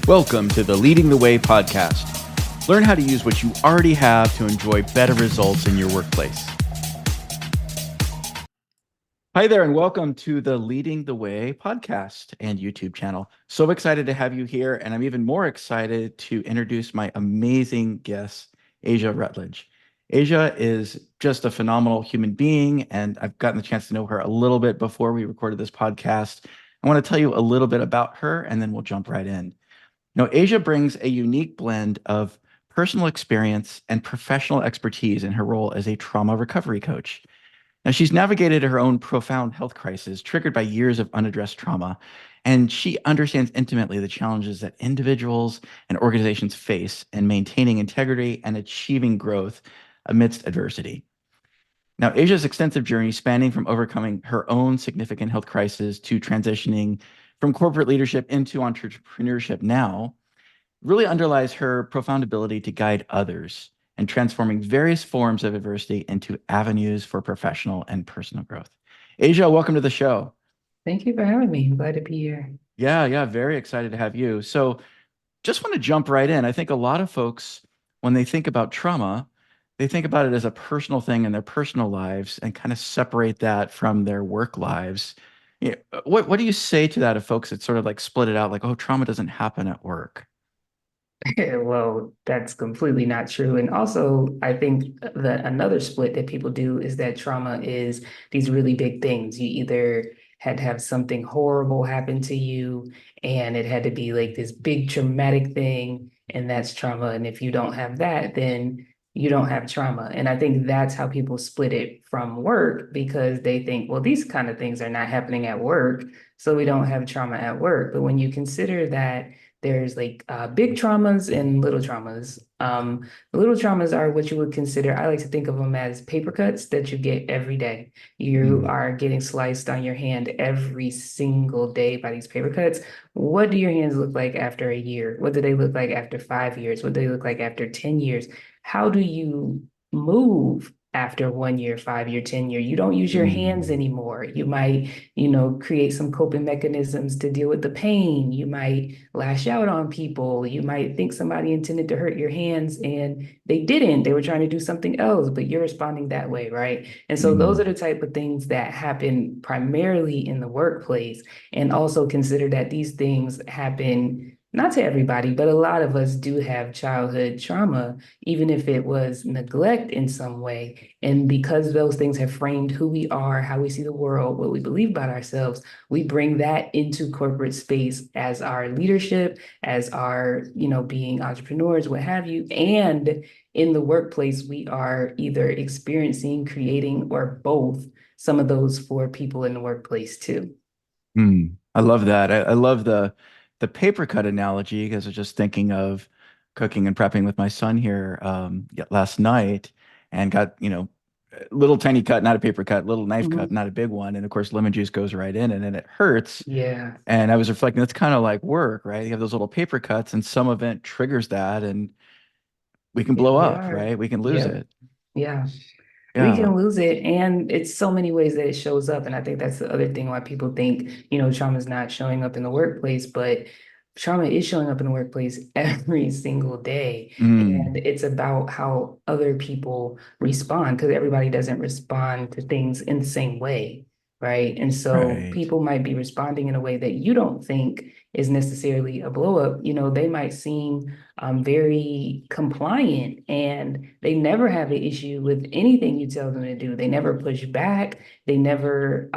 Welcome to the Leading the Way podcast. Learn how to use what you already have to enjoy better results in your workplace. Hi there, and welcome to the Leading the Way podcast and YouTube channel. So excited to have you here, and I'm even more excited to introduce my amazing guest, Asia Rutledge. Asia is just a phenomenal human being, and I've gotten the chance to know her a little bit before we recorded this podcast. I want to tell you a little bit about her, and then we'll jump right in. Asia brings a unique blend of personal experience and professional expertise in her role as a trauma recovery coach. Now, she's navigated her own profound health crisis triggered by years of unaddressed trauma, and she understands intimately the challenges that individuals and organizations face in maintaining integrity and achieving growth amidst adversity. Now, Asia's extensive journey, spanning from overcoming her own significant health crisis to transitioning from corporate leadership into entrepreneurship now, really underlies her profound ability to guide others and transforming various forms of adversity into avenues for professional and personal growth. Asia, welcome to the show. Thank you for having me. I'm glad to be here. Yeah, very excited to have you. So just want to jump right in. I think a lot of folks, when they think about trauma, they think about it as a personal thing in their personal lives and kind of separate that from their work lives. What do you say to that of folks that sort of like split it out like, oh, trauma doesn't happen at work? Well, that's completely not true. And also, I think that another split that people do is that trauma is these really big things. You either had to have something horrible happen to you, and it had to be like this big traumatic thing, and that's trauma. And if you don't have that, then you don't have trauma. And I think that's how people split it from work because they think, well, these kind of things are not happening at work, so we don't have trauma at work. But when you consider that there's like big traumas and little traumas. The little traumas are what you would consider, I like to think of them as paper cuts that you get every day. You Mm, are getting sliced on your hand every single day by these paper cuts. What do your hands look like after a year? What do they look like after 5 years? What do they look like after 10 years? How do you move after 1 year, 5 year, 10 year? You don't use your hands mm, anymore. You might, create some coping mechanisms to deal with the pain. You might lash out on people. You might think somebody intended to hurt your hands and they didn't. They were trying to do something else, but you're responding that way, right? And so those are mm. the type of things that happen primarily in the workplace. And also consider that these things happen not to everybody, but a lot of us do have childhood trauma, even if it was neglect in some way. And because those things have framed who we are, how we see the world, what we believe about ourselves, we bring that into corporate space as our leadership, as our, being entrepreneurs, what have you. And in the workplace, we are either experiencing, creating, or both some of those for people in the workplace too. I love that. I love the paper cut analogy because I was just thinking of cooking and prepping with my son here last night and got, a little tiny cut, not a paper cut, little knife cut, Mhm. not a big one. And of course, lemon juice goes right in and then it hurts. Yeah. And I was reflecting, that's kind of like work, right? You have those little paper cuts and some event triggers that and we can Yeah, blow we up, are. right? We can lose Yep. it. Yeah. We Yeah, can lose it. And it's so many ways that it shows up. And I think that's the other thing why people think, trauma is not showing up in the workplace, but trauma is showing up in the workplace every single day. And Mm, it's about how other people respond because everybody doesn't respond to things in the same way. Right. And so right. people might be responding in a way that you don't think is necessarily a blow up. They might seem very compliant and they never have an issue with anything you tell them to do. They never push back. They never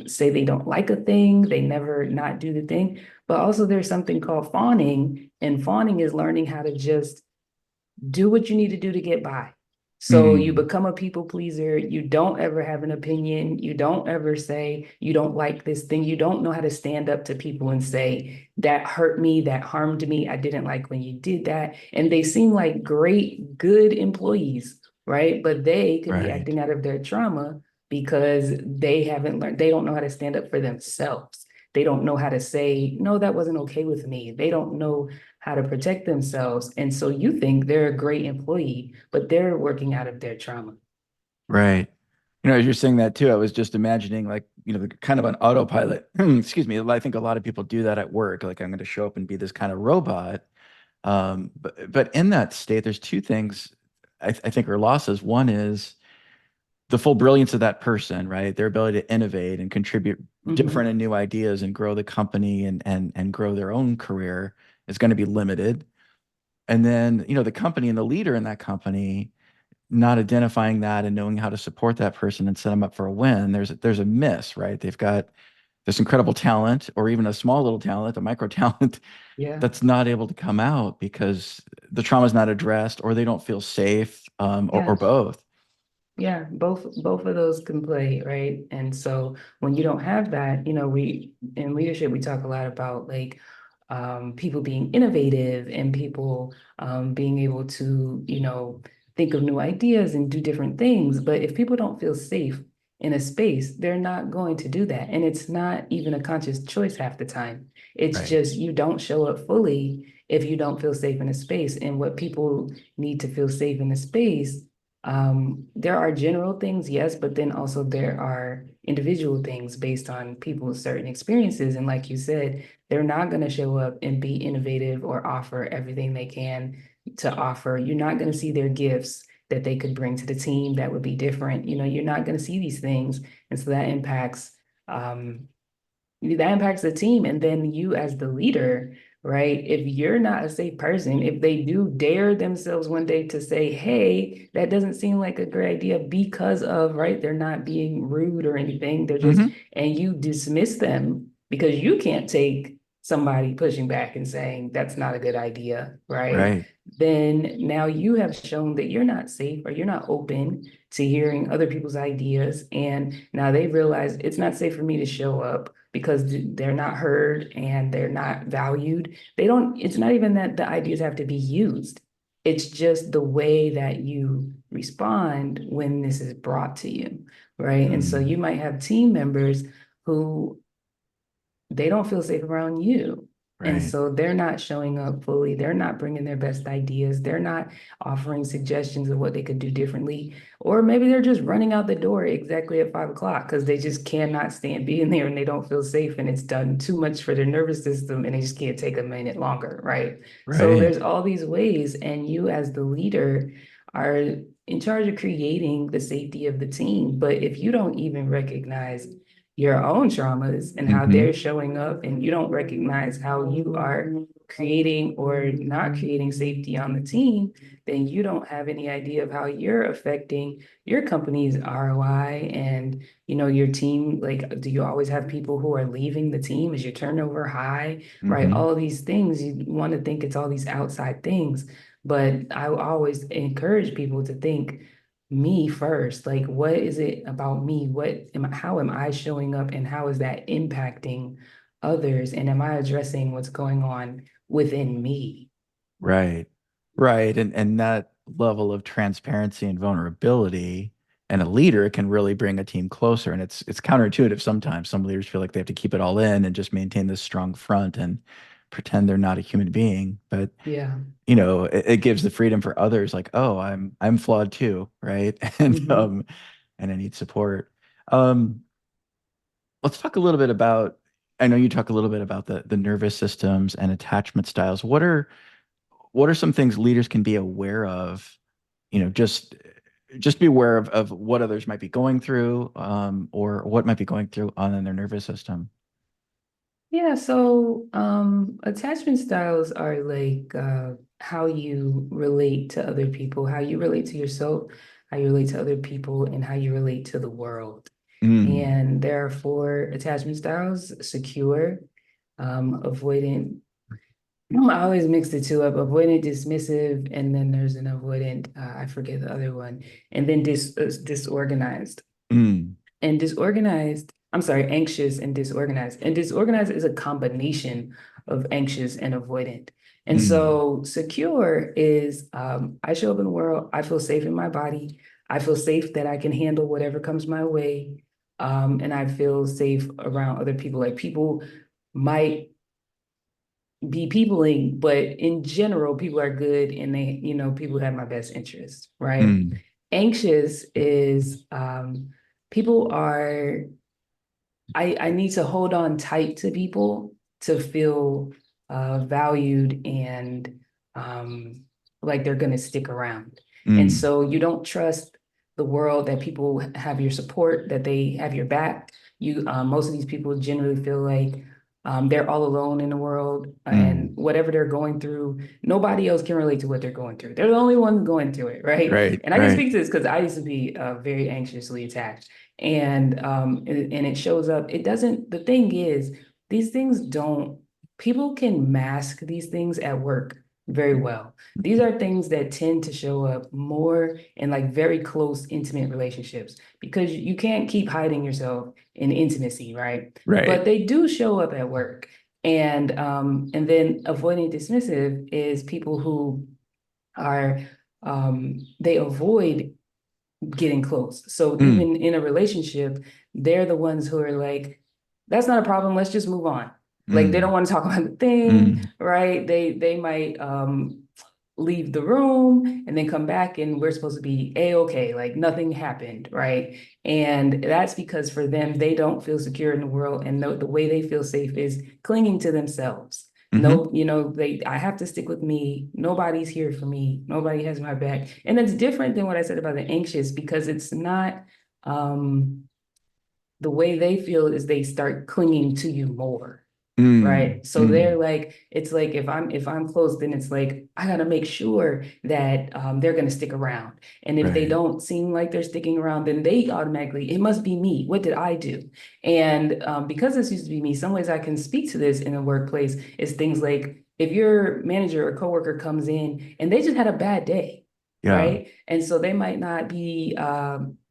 say they don't like a thing. They never not do the thing. But also, there's something called fawning, and fawning is learning how to just do what you need to do to get by. So you Mm, become a people pleaser. You don't ever have an opinion. You don't ever say you don't like this thing. You don't know how to stand up to people and say, that hurt me, that harmed me. I didn't like when you did that. And they seem like great, good employees, right? But they could be right. acting out of their trauma because they haven't learned, they don't know how to stand up for themselves. They don't know how to say, no, that wasn't okay with me. They don't know how to protect themselves. And so you think they're a great employee, but they're working out of their trauma. Right. As you're saying that too, I was just imagining like, the kind of an autopilot. Excuse me. I think a lot of people do that at work. Like I'm going to show up and be this kind of robot. But in that state, there's two things I think are losses. One is the full brilliance of that person, right? Their ability to innovate and contribute different Hmm. and new ideas and grow the company and grow their own career is going to be limited. And then, the company and the leader in that company not identifying that and knowing how to support that person and set them up for a win, there's a miss, right? They've got this incredible talent or even a small little talent, a micro talent Yeah. that's not able to come out because the trauma is not addressed or they don't feel safe, or Yeah. both. Yeah, both of those can play, right? And so when you don't have that, we in leadership we talk a lot about like people being innovative and people being able to, think of new ideas and do different things. But if people don't feel safe in a space, they're not going to do that. And it's not even a conscious choice half the time. It's Right. just you don't show up fully if you don't feel safe in a space. And what people need to feel safe in a space, there are general things, yes, but then also there are individual things based on people's certain experiences. And like you said, they're not going to show up and be innovative or offer everything they can to offer. You're not going to see their gifts that they could bring to the team that would be different. You're not going to see these things. And so um, that impacts the team. And then you as the leader, right? If you're not a safe person, if they do dare themselves one day to say, hey, that doesn't seem like a great idea because of, right? They're not being rude or anything. They're just, Hmm. and you dismiss them because you can't take somebody pushing back and saying that's not a good idea, right? Right. Then now you have shown that you're not safe or you're not open to hearing other people's ideas. And now they realize it's not safe for me to show up because they're not heard and they're not valued. It's not even that the ideas have to be used. It's just the way that you respond when this is brought to you, right? And so Mm. you might have team members who they don't feel safe around you. And Right. so they're not showing up fully. They're not bringing their best ideas. They're not offering suggestions of what they could do differently. Or maybe they're just running out the door exactly at 5 o'clock because they just cannot stand being there and they don't feel safe and it's done too much for their nervous system and they just can't take a minute longer, right? So Right. there's all these ways, and you as the leader are in charge of creating the safety of the team. But if you don't even recognize your own traumas and how Hmm. they're showing up, and you don't recognize how you are creating or not creating safety on the team, then you don't have any idea of how you're affecting your company's ROI and your team. Like, do you always have people who are leaving the team? Is your turnover high? Right? Hmm. All of these things, you want to think it's all these outside things, but I always encourage people to think me first. Like, what is it about me? How am I showing up and how is that impacting others? And am I addressing what's going on within me? Right. Right. And that level of transparency and vulnerability and a leader can really bring a team closer. And it's counterintuitive sometimes. Some leaders feel like they have to keep it all in and just maintain this strong front and pretend they're not a human being. But Yeah. it gives the freedom for others like, oh, I'm flawed too, right? Hmm. And I need support. Um, let's talk a little bit about, I know you talk a little bit about the nervous systems and attachment styles. What are some things leaders can be aware of, just be aware of what others might be going through, or what might be going through on in their nervous system. Yeah, so attachment styles are like how you relate to other people, how you relate to yourself, how you relate to other people, and how you relate to the world. Mm, And there are four attachment styles: secure, avoidant. I always mix the two up: avoidant, dismissive, and then there's an avoidant. I forget the other one, and then disorganized. mm, And disorganized, I'm sorry, anxious and disorganized. And disorganized is a combination of anxious and avoidant. And mm, so secure is I show up in the world, I feel safe in my body, I feel safe that I can handle whatever comes my way. And I feel safe around other people. Like, people might be peopling, but in general, people are good and people have my best interest, right? mm, Anxious is people are, I need to hold on tight to people to feel valued and like they're going to stick around. And Mm, so you don't trust the world that people have your support, that they have your back. Most of these people generally feel like they're all alone in the world, and mm. whatever they're going through, nobody else can relate to what they're going through. They're the only ones going through it, right? Right, And I can right. speak to this because I used to be very anxiously attached. And it shows up. It doesn't, the thing is, these things don't, people can mask these things at work very well. These are things that tend to show up more in like very close, intimate relationships because you can't keep hiding yourself in intimacy, right? But Right. they do show up at work. And then avoiding dismissive is people who are they avoid getting close. So Mm, even in a relationship, they're the ones who are like, that's not a problem, let's just move on. Like they don't mm, want to talk about the thing, mm. right? They might leave the room and then come back and we're supposed to be a-okay, like nothing happened, right? And that's because for them, they don't feel secure in the world, and the way they feel safe is clinging to themselves. Mm-hmm. No, I have to stick with me. Nobody's here for me. Nobody has my back. And it's different than what I said about the anxious because it's not um the way they feel is they start clinging to you more, Mm, right? So they're mm. like, it's like if I'm close, then it's like I gotta make sure that they're gonna stick around. And if they Right. don't seem like they're sticking around, then they automatically, it must be me. What did I do? And because this used to be me, some ways I can speak to this in a workplace is things like if your manager or coworker comes in and they just had a bad day, Yeah. right? And so they might not be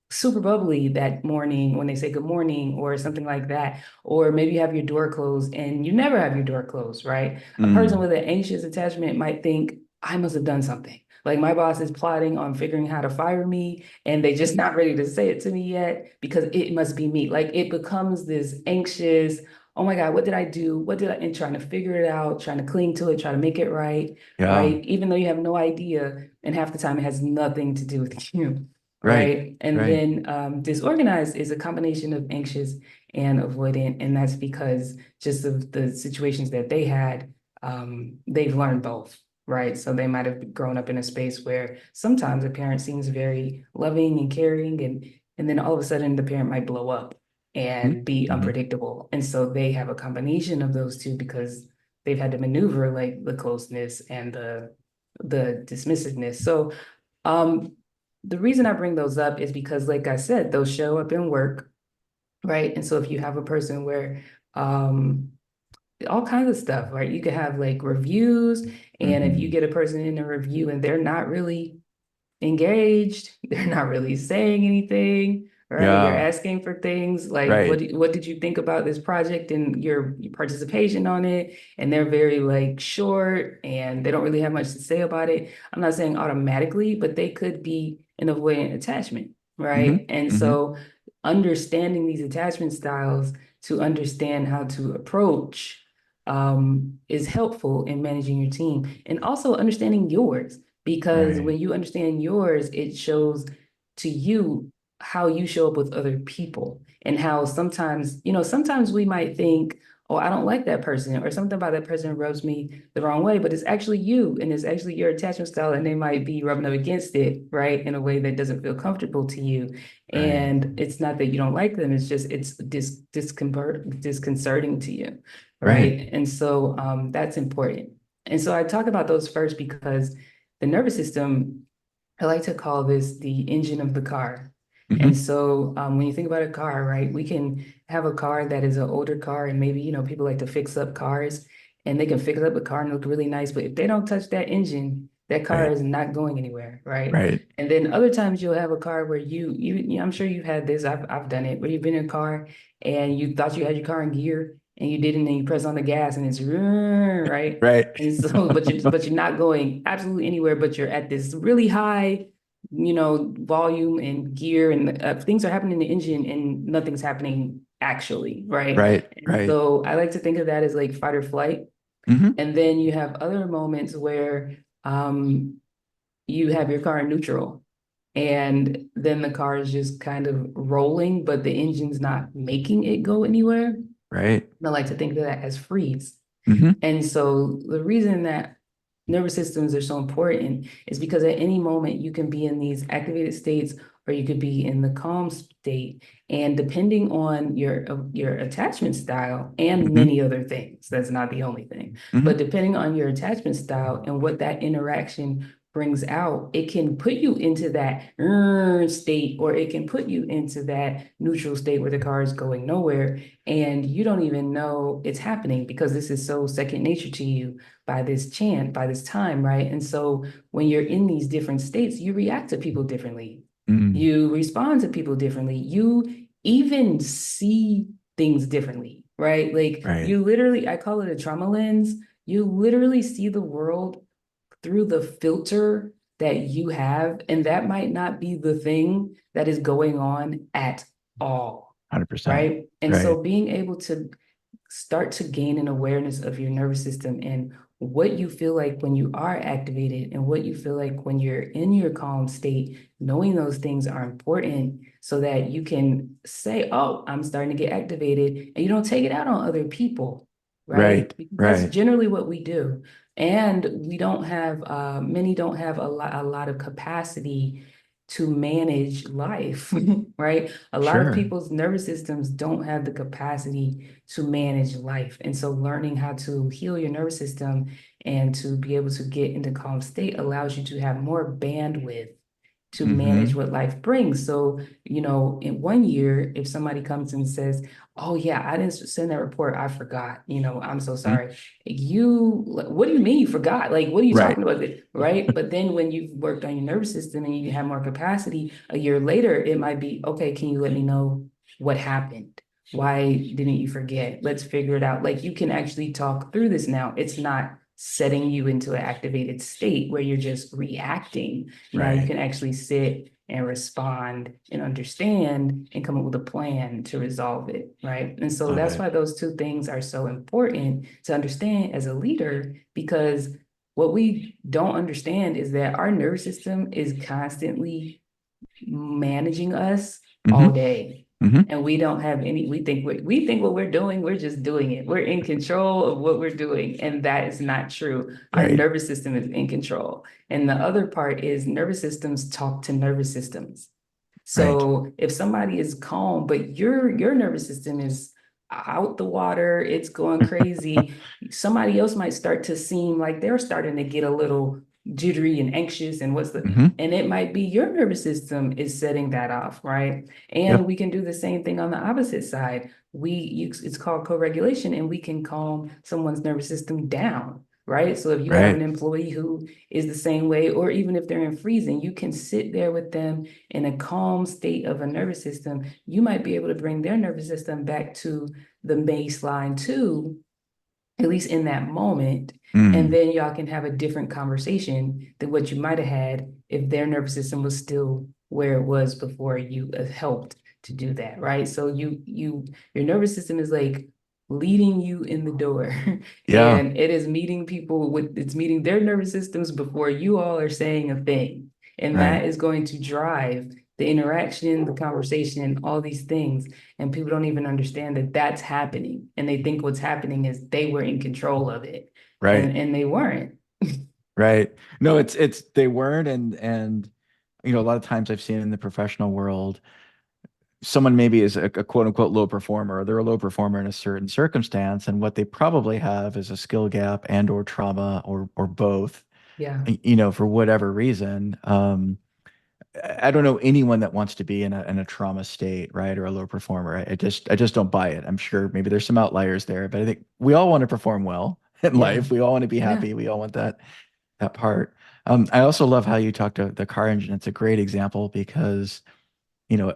super bubbly that morning when they say good morning or something like that. Or maybe you have your door closed and you never have your door closed, right? A person Mm. with an anxious attachment might think, I must have done something. Like my boss is plotting on figuring how to fire me, and they just not ready to say it to me yet because it must be me. Like it becomes this anxious, oh my God, what did I do? What did I, and trying to figure it out, trying to cling to it, try to make it right, Yeah. right? Even though you have no idea, and half the time it has nothing to do with you. Right. Right. And Right. then disorganized is a combination of anxious and avoidant. And that's because just of the situations that they had, they've learned both. Right. So they might have grown up in a space where sometimes a parent seems very loving and caring, and then all of a sudden the parent might blow up and be Mm-hmm. unpredictable. And so they have a combination of those two because they've had to maneuver like the closeness and the dismissiveness. So um, the reason I bring those up is because, like I said, those show up in work, right? And so if you have a person where um, all kinds of stuff, right? You could have like reviews, and if you Mm-hmm. get a person in a review and they're not really engaged. They're not really saying anything, right? You're Yeah. asking for things like, Right. what did you think about this project and your participation on it? And they're very like short and they don't really have much to say about it. I'm not saying automatically, but they could be an avoidant attachment, Mm-hmm. right? And Mm-hmm. so understanding these attachment styles to understand how to approach is helpful in managing your team and also understanding yours because Right. when you understand yours, it shows to you how you show up with other people and how sometimes, sometimes we might think, oh, I don't like that person or something about that person rubs me the wrong way, but it's actually you and it's actually your attachment style and they might be rubbing up against it, right, in a way that doesn't feel comfortable to you. Right. And it's not that you don't like them, it's just it's disconcerting to you, Right. right? And so that's important. And so I talk about those first because the nervous system, I like to call this the engine of the car. And Mm-hmm. so when you think about a car, right, we can have a car that is an older car, and maybe, people like to fix up cars and they can fix up a car and look really nice. But if they don't touch that engine, that car Right. is not going anywhere, right? Right. And then other times you'll have a car where I'm sure you've had this, I've done it, where you've been in a car and you thought you had your car in gear and you didn't, and you press on the gas and it's right. Right. And so, but you're not going absolutely anywhere, but you're at this really high, volume and gear, and things are happening in the engine, and nothing's happening actually, right? Right. And Right. so, I like to think of that as like fight or flight. Mm-hmm. And then you have other moments where you have your car in neutral, and then the car is just kind of rolling, but the engine's not making it go anywhere. Right. I like to think of that as freeze. Hmm. And so the reason that nervous systems are so important is because at any moment you can be in these activated states or you could be in the calm state. And depending on your attachment style and Hmm. many other things, that's not the only thing, but Hmm. depending on your attachment style and what that interaction brings out, it can put you into that state or it can put you into that neutral state where the car is going nowhere and you don't even know it's happening because this is so second nature to you by this chance, by this time, right? And so when you're in these different states, you react to people differently. Mm. You respond to people differently. You even see things differently, right? Like Right. you literally, I call it a trauma lens. You literally see the world through the filter that you have, and that might not be the thing that is going on at all, 100%. right? And Right. so being able to start to gain an awareness of your nervous system and what you feel like when you are activated and what you feel like when you're in your calm state, knowing those things are important so that you can say, oh, I'm starting to get activated, and you don't take it out on other people, right? Right. Because that's Right. generally what we do. And we don't have, many don't have a lot of capacity to manage life, right? A lot of Sure. people's nervous systems don't have the capacity to manage life. And so learning how to heal your nervous system and to be able to get into calm state allows you to have more bandwidth to manage Hmm. what life brings. So, in one year, if somebody comes and says, oh yeah, I didn't send that report, I forgot, I'm so sorry. What do you mean you forgot? Like, what are you Right. talking about? Right. But then when you've worked on your nervous system and you have more capacity, a year later, it might be, okay, can you let me know what happened? Why didn't you forget? Let's figure it out. Like you can actually talk through this now. It's not setting you into an activated state where you're just reacting. Now you Right. can actually sit and respond and understand and come up with a plan to resolve it, right? And so Love that's it. why those two things are so important to understand as a leader, because what we don't understand is that our nervous system is constantly managing us all Hmm. day. Hmm. And we don't have any, we think what we're doing, we're just doing it. We're in control of what we're doing. And that is not true. Our Right. nervous system is in control. And the other part is nervous systems talk to nervous systems. Right. So if somebody is calm, but your nervous system is out the water, it's going crazy, somebody else might start to seem like they're starting to get a little jittery and anxious and Hmm. and it might be your nervous system is setting that off, right? And Yep. we can do the same thing on the opposite side. It's called co-regulation, and we can calm someone's nervous system down, right? So if you have an Right. employee who is the same way, or even if they're in freezing, you can sit there with them in a calm state of a nervous system. You might be able to bring their nervous system back to the baseline too, at least in that moment. And Mm. then y'all can have a different conversation than what you might have had if their nervous system was still where it was before you helped to do that, right? So your nervous system is like leading you in the door Yeah. and it is meeting people with it's meeting their nervous systems before you all are saying a thing. And that Right. is going to drive the interaction, the conversation, all these things. And people don't even understand that that's happening. And they think what's happening is they were in control of it. Right. And they weren't. Right. No, it's they weren't, and a lot of times I've seen in the professional world, someone maybe is a quote unquote low performer, or they're a low performer in a certain circumstance, and what they probably have is a skill gap and or trauma or both, Yeah. for whatever reason. I don't know anyone that wants to be in a trauma state, right, or a low performer. I just don't buy it. I'm sure maybe there's some outliers there, but I think we all want to perform well in Yeah. life. We all want to be Yeah. happy. We all want that part. I also love how you talk to the car engine. It's a great example because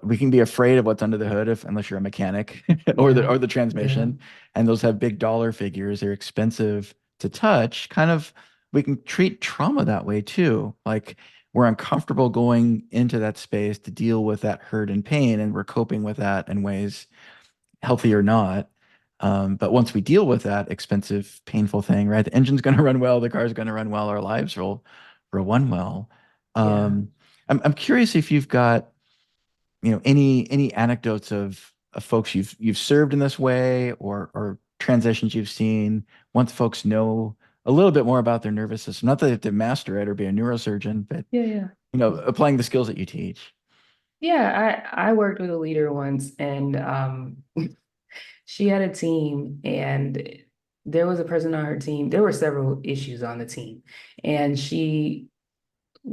we can be afraid of what's under the hood unless you're a mechanic or the Yeah. or the Yeah. transmission, and those have big dollar figures. They're expensive to touch. Kind of, we can treat trauma that way too. Like we're uncomfortable going into that space to deal with that hurt and pain, and we're coping with that in ways healthy or not. But once we deal with that expensive, painful thing, right? The engine's going to run well, the car's going to run well, our lives will run well. Yeah. Um, I'm curious if you've got, any anecdotes of folks you've served in this way, or transitions you've seen once folks know a little bit more about their nervous system. Not that they have to master it or be a neurosurgeon, but Yeah, yeah. applying the skills that you teach. Yeah, I worked with a leader once and she had a team and there was a person on her team. There were several issues on the team and she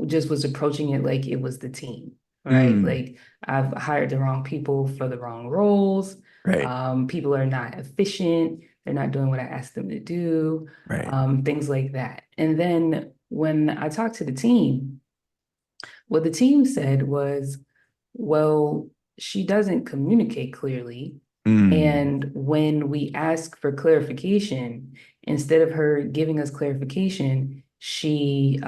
just was approaching it like it was the team, right? Mm, Like I've hired the wrong people for the wrong roles. right, People are not efficient. They're not doing what I asked them to do, right. things like that. And then when I talked to the team, what the team said was, well, she doesn't communicate clearly. Mm, And when we ask for clarification, instead of her giving us clarification, she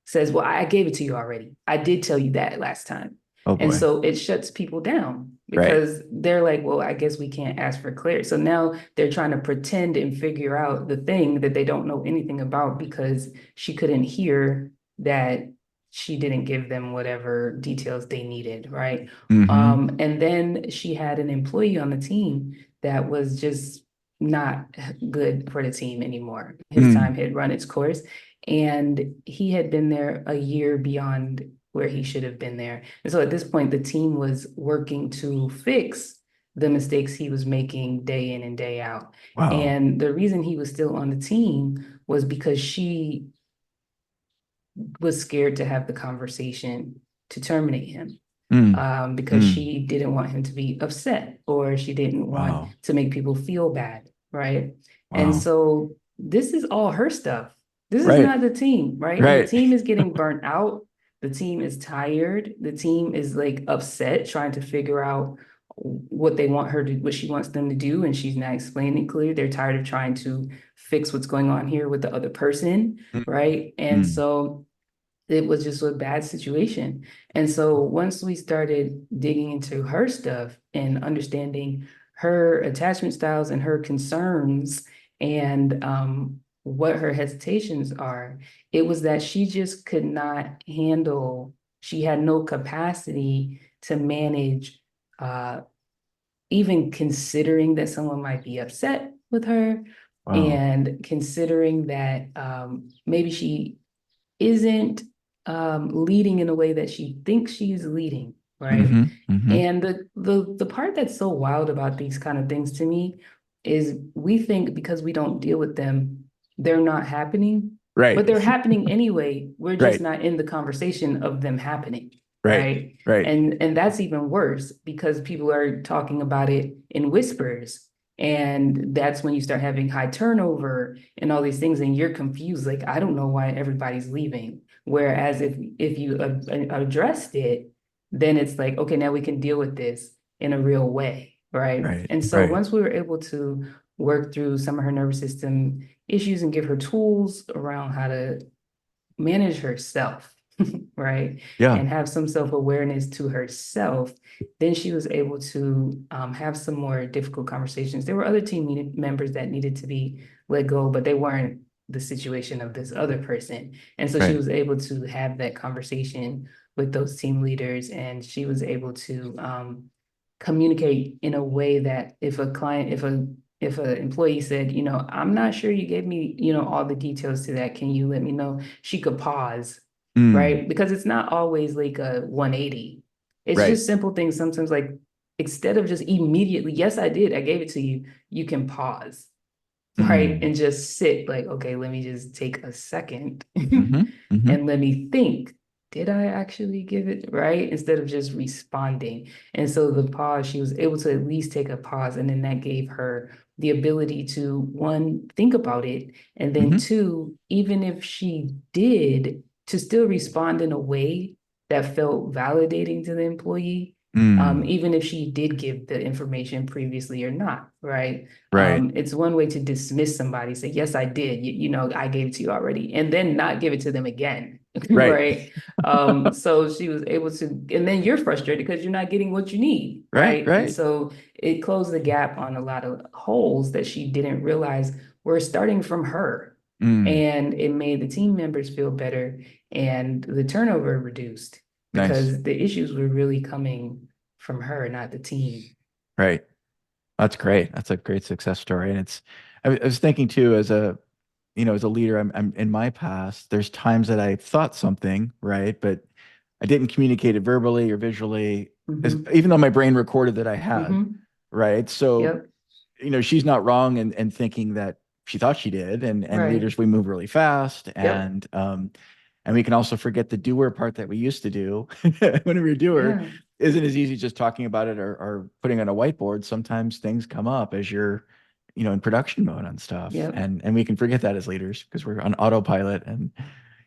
says, well, I gave it to you already. I did tell you that last time. oh And boy. so it shuts people down Right. because they're like, well, I guess we can't ask for clarity. So now they're trying to pretend and figure out the thing that they don't know anything about because she couldn't hear that she didn't give them whatever details they needed, right? Mm-hmm. And then she had an employee on the team that was just not good for the team anymore. His time Mm, had run its course, and he had been there a year beyond where he should have been there. And so at this point, the team was working to fix the mistakes he was making day in and day out. wow. And the reason he was still on the team was because she was scared to have the conversation to terminate him, Mm, because mm, she didn't want him to be upset or she didn't want wow. to make people feel bad, right? And Wow. so this is all her stuff. This is Right. not the team, right? And the Right. team is getting burnt out. The team is tired. The team is like upset, trying to figure out what they want her to, what she wants them to do, and she's not explaining clearly. They're tired of trying to fix what's going on here with the other person, Mm, right? And mm, so it was just a bad situation. And so once we started digging into her stuff and understanding her attachment styles and her concerns and what her hesitations are, it was that she just could not handle, she had no capacity to manage uh, even considering that someone might be upset with her wow. and considering that maybe she isn't leading in a way that she thinks she's leading, right? Mm-hmm. Mm-hmm. And the part that's so wild about these kind of things to me is we think because we don't deal with them, they're not happening, Right. but they're happening anyway. We're just Right. not in the conversation of them happening, Right. right? Right. And that's even worse because people are talking about it in whispers. And that's when you start having high turnover and all these things, and you're confused. Like, I don't know why everybody's leaving. Whereas if you addressed it, then it's like, okay, now we can deal with this in a real way, right? Right. And so Right. once we were able to work through some of her nervous system issues and give her tools around how to manage herself, right? Yeah. And have some self-awareness to herself, then she was able to have some more difficult conversations. There were other members that needed to be let go, but they weren't the situation of this other person. And so she Right. was able to have that conversation with those team leaders, and she was able to communicate in a way that if a client, if an employee said, I'm not sure you gave me, all the details to that. Can you let me know? She could pause, Mm, right? Because it's not always like a 180. It's right. just simple things. Sometimes like instead of just immediately, yes, I did, I gave it to you, you can pause, right? Mm, And just sit like, okay, let me just take a second mm-hmm. Mm-hmm. and let me think, did I actually give it right? Instead of just responding. And so the pause, she was able to at least take a pause. And then that gave her the ability to, one, think about it. And then Mm-hmm. two, even if she did, to still respond in a way that felt validating to the employee, Mm, even if she did give the information previously or not, right? right. It's one way to dismiss somebody, say, yes, I did, I gave it to you already, and then not give it to them again, Right. right? So she was able to, and then you're frustrated because you're not getting what you need, Right. right? And Right. so it closed the gap on a lot of holes that she didn't realize were starting from her. Mm, And it made the team members feel better and the turnover reduced nice. because the issues were really coming from her, not the team. Right. That's great. That's a great success story. And I was thinking too, as a, as a leader, I'm in my past, there's times that I thought something, right? But I didn't communicate it verbally or visually, Hmm. even though my brain recorded that I had, Hmm. right? So, Yep. she's not wrong in thinking that she thought she did. And Right. leaders, we move really fast. Yep. And we can also forget the doer part that we used to do. When we were a doer, Yeah. isn't as easy just talking about it or putting on a whiteboard. Sometimes things come up as you're, in production mode on stuff. Yep. And we can forget that as leaders because we're on autopilot and,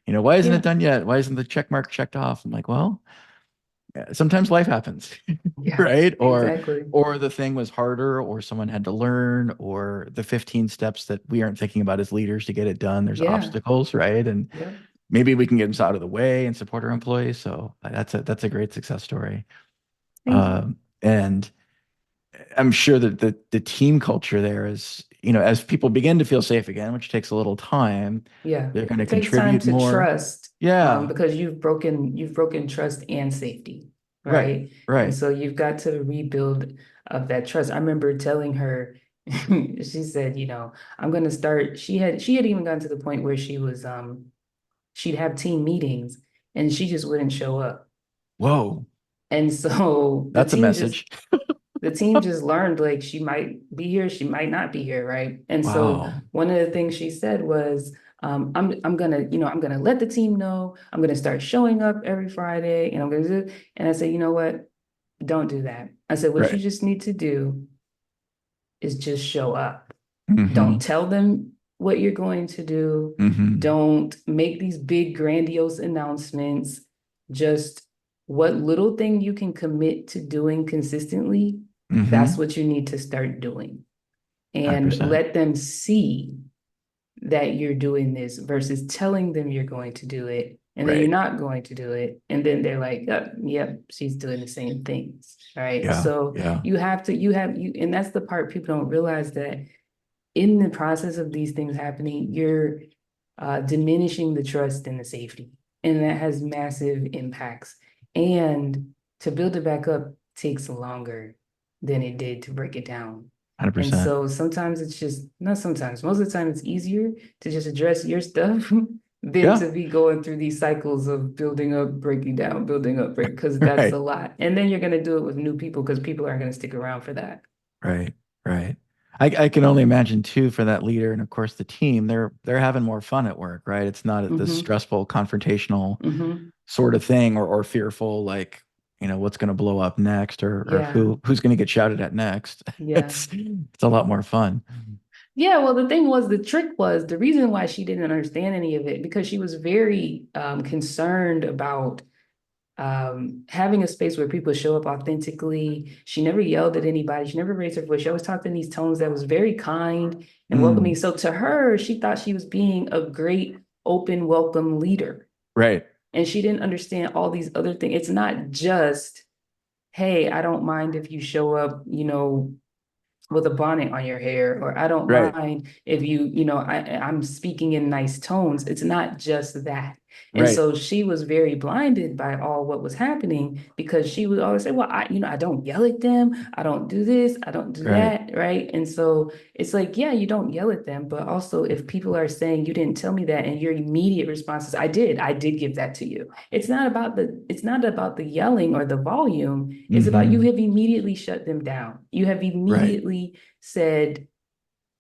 why isn't it Yeah. done yet? Why isn't the check mark checked off? I'm like, well, sometimes life happens, Yeah. right? Exactly. Or the thing was harder, or someone had to learn, or the 15 steps that we aren't thinking about as leaders to get it done. There's Yeah. obstacles, right? And Yep. maybe we can get them out of the way and support our employees. So that's a great success story. Thank you. And I'm sure that the team culture there is, as people begin to feel safe again, which takes a little time, Yeah. they're going to It takes time contribute to more. trust, Yeah, because you've broken trust and safety, right, right? And right. so you've got to rebuild of that trust. I remember telling her, she said, I'm gonna start. She had even gotten to the point where she'd have team meetings and she just wouldn't show up. Whoa, And so the that's a team just message. the team just learned like she might be here, she might not be here, right? And so Wow, one of the things she said was, I'm gonna let the team know. I'm gonna start showing up every Friday, and I'm gonna do. And I said, you know what? Don't do that. I said, what you right. just need to do is just show up. Mm-hmm. Don't tell them what you're going to do. Mm-hmm. Don't make these big, grandiose announcements. Just what little thing you can commit to doing consistently, that's Mm-hmm. what you need to start doing. And 100%. let them see that you're doing this versus telling them you're going to do it and then you're Right. not going to do it. And then they're like, yep, she's doing the same things. Right. Yeah. So Yeah. and that's the part people don't realize, that in the process of these things happening, you're diminishing the trust and the safety. And that has massive impacts. And to build it back up takes longer than it did to break it down. And 100%. so sometimes it's just, not sometimes, most of the time it's easier to just address your stuff than Yeah. to be going through these cycles of building up, breaking down, building up, break, because that's a Right. lot. And then you're going to do it with new people because people aren't going to stick around for that. Right. Right. I can only imagine too for that leader and of course the team, they're having more fun at work, right? It's not this Hmm. stressful, confrontational Hmm. sort of thing or fearful like, what's going to blow up next or Yeah. who's going to get shouted at next. Yeah. It's a lot more fun. Yeah, well, the thing was, the trick was the reason why she didn't understand any of it because she was very concerned about having a space where people show up authentically. She never yelled at anybody. She never raised her voice. She always talked in these tones that was very kind and welcoming. Mm, So to her, she thought she was being a great, open, welcome leader. right. And she didn't understand all these other things. It's not just, hey, I don't mind if you show up, with a bonnet on your hair, or I don't Right. mind if I'm speaking in nice tones. It's not just that. And Right. so she was very blinded by all what was happening because she would always say, well, I don't yell at them. I don't do this. I don't do Right. that. Right. And so it's like, yeah, you don't yell at them. But also, if people are saying, you didn't tell me that, and your immediate response is, I did give that to you. It's not about the yelling or the volume. It's about, you Mm-hmm. have immediately shut them down. You have Right. immediately said,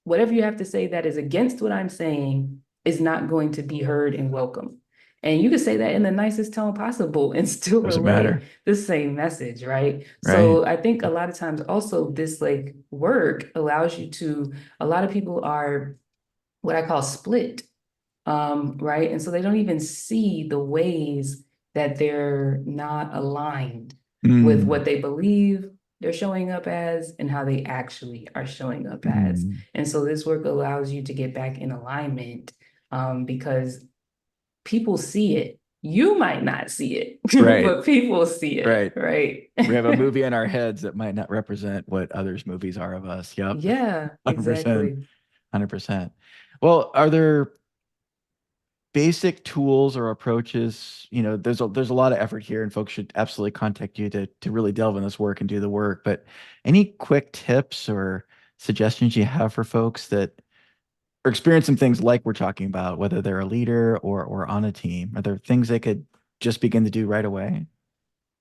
whatever you have to say that is against what I'm saying is not going to be heard and welcome. And you can say that in the nicest tone possible and still Doesn't relay matter. the same message, right? Right. So I think a lot of times also this like work allows you to, a lot of people are what I call split, right? And so they don't even see the ways that they're not aligned with what Mm, they believe they're showing up as and how they actually are showing up as. mm. And so this work allows you to get back in alignment, because people see it. You might not see it, Right. but people see it, Right. right? We have a movie in our heads that might not represent what others' movies are of us. Yep. Yeah, 100%. exactly. 100%. Well, are there basic tools or approaches, there's a lot of effort here, and folks should absolutely contact you to really delve in this work and do the work. But any quick tips or suggestions you have for folks that are experiencing things like we're talking about, whether they're a leader or on a team? Are there things they could just begin to do right away?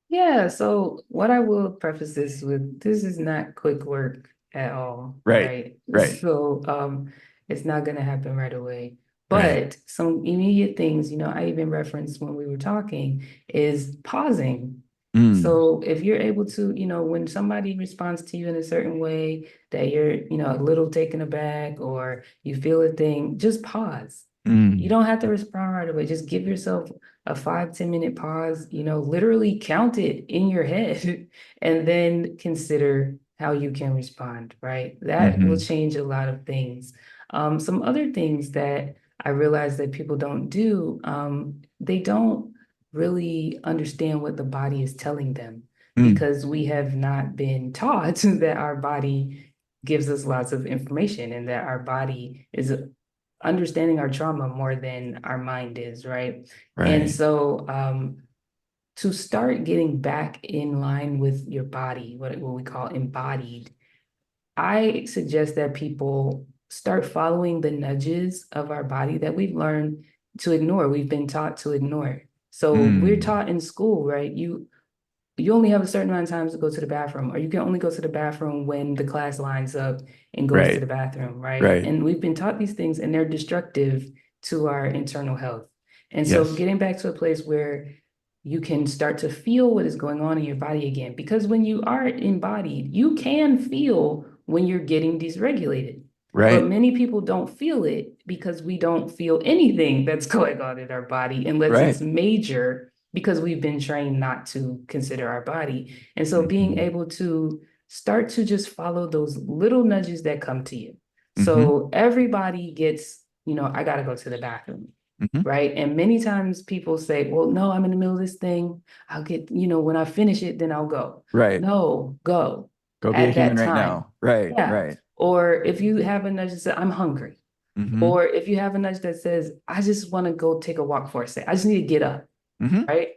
Yeah, so what I will preface this with, this is not quick work at all, Right, right? right, So it's not gonna happen right away. right. But some immediate things, I even referenced when we were talking, is pausing. Mm, So if you're able to, when somebody responds to you in a certain way that you're, a little taken aback or you feel a thing, just pause. You mm, don't have to respond right away. Just give yourself a 5, 10 minute pause, literally count it in your head and then consider how you can respond, right? That will hmm change a lot of things. Some other things that I realize that people don't do, they don't really understand what the body is telling them mm, because we have not been taught that our body gives us lots of information and that our body is understanding our trauma more than our mind is, right? And right. so to start getting back in line with your body, what we call embodied, I suggest that people start following the nudges of our body that we've learned to ignore, we've been taught to ignore. So we're Mm, taught in school, right? You only have a certain amount of times to go to the bathroom, or you can only go to the bathroom when the class lines up and goes to right, the bathroom, right? right. And we've been taught these things and they're destructive to our internal health. And so Yes, getting back to a place where you can start to feel what is going on in your body again, because when you are embodied, you can feel when you're getting dysregulated. But right, many people don't feel it because we don't feel anything that's going on in our body unless it's right. major because we've been trained not to consider our body. And so being hmm able to start to just follow those little nudges that come to you. hmm So everybody gets, I got to go to the bathroom, hmm right? And many times people say, well, no, I'm in the middle of this thing. I'll get, when I finish it, then I'll go. Right. No, go Go be a at that human right time. now. Right, Yeah. right. Or if you have a nudge that says, I'm hungry. hmm Or if you have a nudge that says, I just want to go take a walk for a second. I just need to get up, hmm right?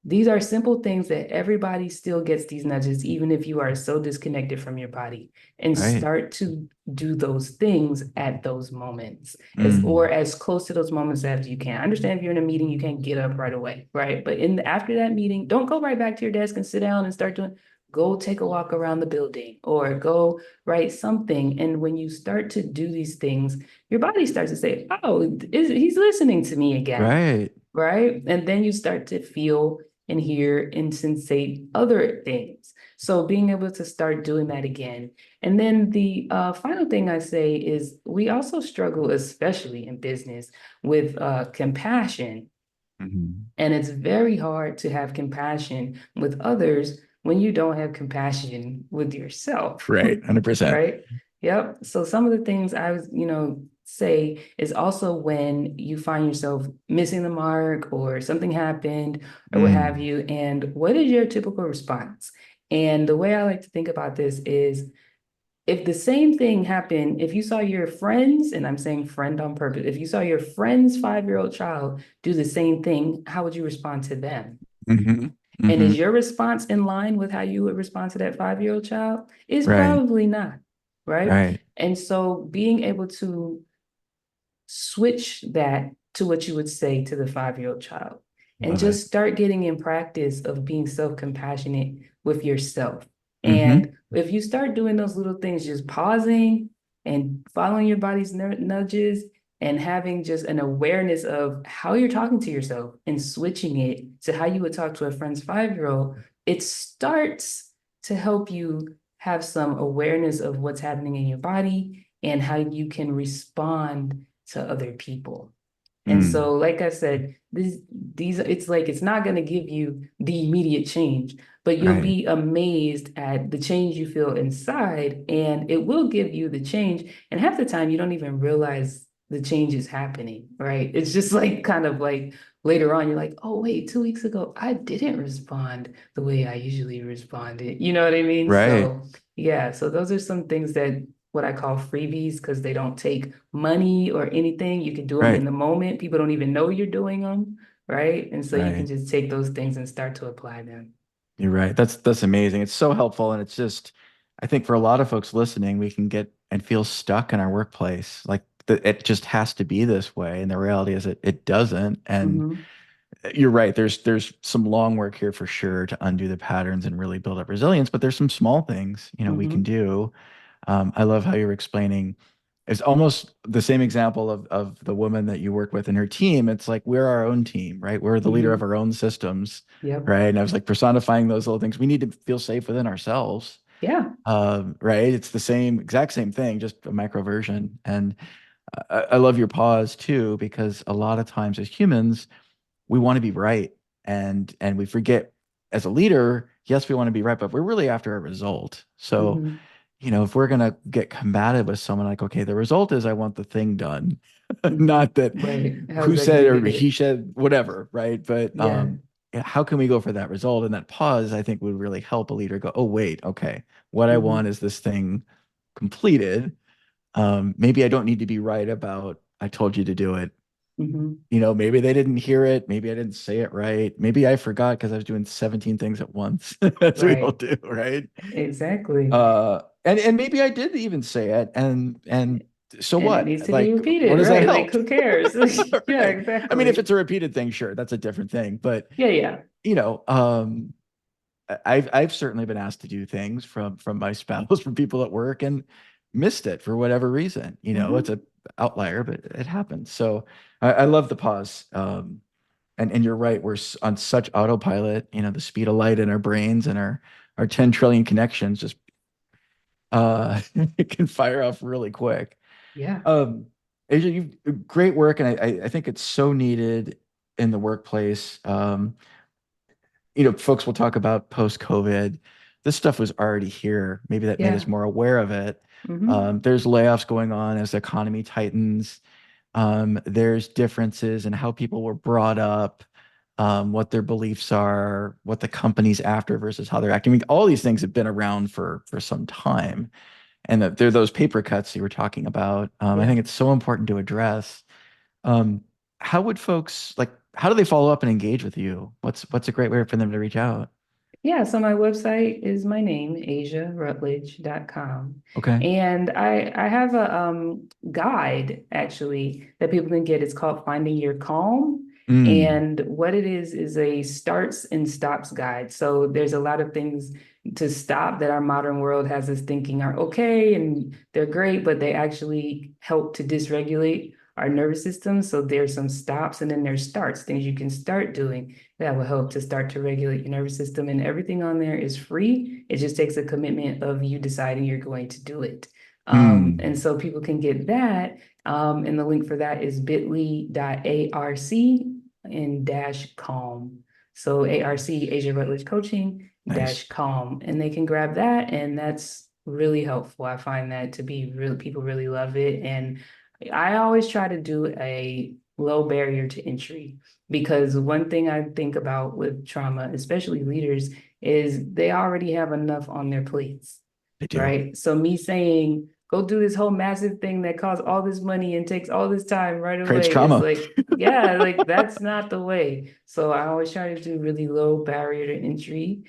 These are simple things that everybody still gets these nudges, even if you are so disconnected from your body, and Right. start to do those things at those moments, or Mm, as close to those moments as you can. I understand if you're in a meeting, you can't get up right away, right? But after that meeting, don't go right back to your desk and sit down and start doing. Go take a walk around the building or go write something. And when you start to do these things, your body starts to say, "Oh, he's listening to me again." right. Right? And then you start to feel and hear and sensate other things. So being able to start doing that again. And then the final thing I say is we also struggle, especially in business, with compassion. hmm And it's very hard to have compassion with others when you don't have compassion with yourself. Right. 100%. Right? Yep. So some of the things I was, say is also when you find yourself missing the mark or something happened or what have Mm, you. And what is your typical response? And the way I like to think about this is if the same thing happened, if you saw your friends, and I'm saying friend on purpose, if you saw your friend's 5-year-old child do the same thing, how would you respond to them? hmm And hmm is your response in line with how you would respond to that 5-year-old child? It's Right. probably not, right? Right. And so being able to switch that to what you would say to the 5-year-old child and Love it. just start getting in practice of being self-compassionate with yourself. hmm And if you start doing those little things, just pausing and following your body's nudges and having just an awareness of how you're talking to yourself and switching it to how you would talk to a friend's 5-year-old, it starts to help you have some awareness of what's happening in your body and how you can respond to other people. And Mm, so, like I said, these it's like it's not going to give you the immediate change, but you'll right. be amazed at the change you feel inside, and it will give you the change. And half the time, you don't even realize the change is happening, right? It's just like kind of like later on, you're like, oh, wait, 2 weeks ago, I didn't respond the way I usually responded. You know what I mean? Right. So, yeah, so those are some things that what I call freebies because they don't take money or anything. You can do them in Right. the moment. People don't even know you're doing them, right? And so you can Right. just take those things and start to apply them. You're right. That's amazing. It's so helpful. And it's just, I think for a lot of folks listening, we can get and feel stuck in our workplace. Like it just has to be this way. And the reality is it doesn't. And Hmm. you're right. There's some long work here for sure to undo the patterns and really build up resilience, but there's some small things, we can Hmm. do. I love how you're explaining. It's almost the same example of the woman that you work with and her team. It's like we're our own team, right? We're the leader of Hmm. our own systems, Yep. right? And I was like personifying those little things. We need to feel safe within ourselves, Yeah. right? It's the exact same thing, just a micro version. And I love your pause too, because a lot of times as humans, we want to be right, and we forget as a leader, yes, we want to be right, but we're really after a result. So Hmm. if we're going to get combative with someone, like, okay, the result is I want the thing done, Hmm. not that Right. How's who that going said to or get he it? said, whatever, right? But Yeah. yeah, how can we go for that result? And that pause, I think, would really help a leader go, oh, wait, okay, what I want Hmm. is this thing completed. Maybe I don't need to be right about I told you to do it. Hmm. Maybe they didn't hear it. Maybe I didn't say it right. Maybe I forgot because I was doing 17 things at once, as we all Right. do, right? Exactly. And maybe I did even say it, and so And it what? needs to be Like, what repeated, does that right? Like, help? who cares? Yeah, Right. I mean, if exactly. it's a repeated thing, sure, that's a different thing. But Yeah, yeah. you know, um, I've certainly been asked to do things from my spouse, from people at work, and missed it for whatever reason. It's Hmm. a outlier, but it happens. So I love the pause. And you're right, we're on such autopilot, the speed of light in our brains and our 10 trillion connections just it can fire off really quick. Yeah. Um, Asia, you've great work, and I think it's so needed in the workplace. Folks will talk about post-COVID. This stuff was already here. Maybe that made us Yeah. more aware of it. Hmm. There's layoffs going on as the economy tightens. There's differences in how people were brought up, what their beliefs are, what the company's after versus how they're acting. I mean, all these things have been around for some time, and that they're those paper cuts you were talking about. I Yeah. think it's so important to address. Um, how would folks like? How do they follow up and engage with you? What's a great way for them to reach out? Yeah, so my website is my name, asiarutledge.com. Okay. And I have a guide actually that people can get. It's called Finding Your Calm. Mm, And what it is a starts and stops guide. So there's a lot of things to stop that our modern world has us thinking are okay and they're great, but they actually help to dysregulate our nervous system. So there's some stops and then there's starts, things you can start doing that will help to start to regulate your nervous system. And everything on there is free. It just takes a commitment of you deciding you're going to do it. mm, And so people can get that. And the link for that is bit.ly.arc and dash calm. So ARC, Asia Rutledge Coaching dash nice. calm. And they can grab that. And that's really helpful. I find that to be really, people really love it. And I always try to do a low barrier to entry. Because one thing I think about with trauma, especially leaders, is they already have enough on their plates, They do. right? So me saying, go do this whole massive thing that costs all this money and takes all this time right Creates away is trauma. like, yeah, like that's not the way. So I always try to do really low barrier to entry,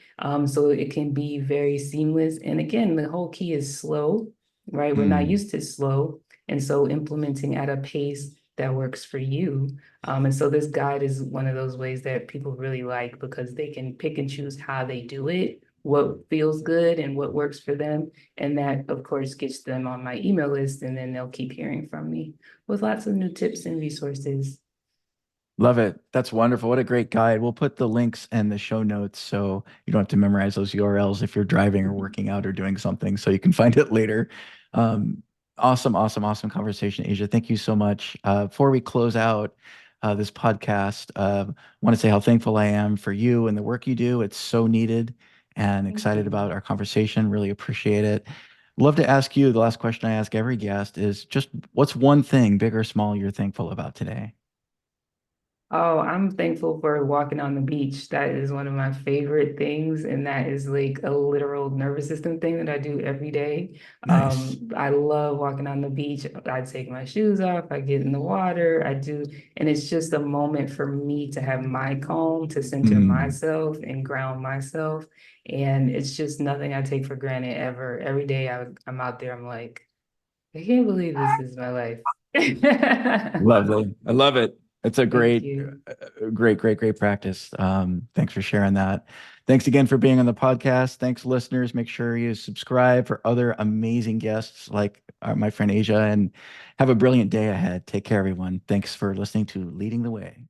so it can be very seamless. And again, the whole key is slow, right? We're not Mm, used to slow. And so implementing at a pace that works for you, and so this guide is one of those ways that people really like because they can pick and choose how they do it, what feels good and what works for them. And that, of course, gets them on my email list, and then they'll keep hearing from me with lots of new tips and resources. love it. That's wonderful. What a great guide. We'll put the links and the show notes so you don't have to memorize those URLs if you're driving or Mhm. working out or doing something, so you can find it later. Um, awesome, awesome, awesome conversation, Asia. Thank you so much. Before we close out this podcast, I want to say how thankful I am for you and the work you do. It's so needed, and Thank excited you. about our conversation. Really appreciate it. Love to ask you, the last question I ask every guest is just what's one thing, big or small, you're thankful about today? Oh, I'm thankful for walking on the beach. That is one of my favorite things, and that is like a literal nervous system thing that I do every day. Nice. I love walking on the beach. I take my shoes off, I get in the water, I do, and it's just a moment for me to have my calm, to center Mm, myself and ground myself. And it's just nothing I take for granted ever. Every day I'm out there, I'm like, I can't believe this is my life. lovely. I love it. It's a Thank great, you. great practice. Thanks for sharing that. Thanks again for being on the podcast. Thanks, listeners. Make sure you subscribe for other amazing guests like my friend Asia, and have a brilliant day ahead. Take care, everyone. Thanks for listening to Leading the Way.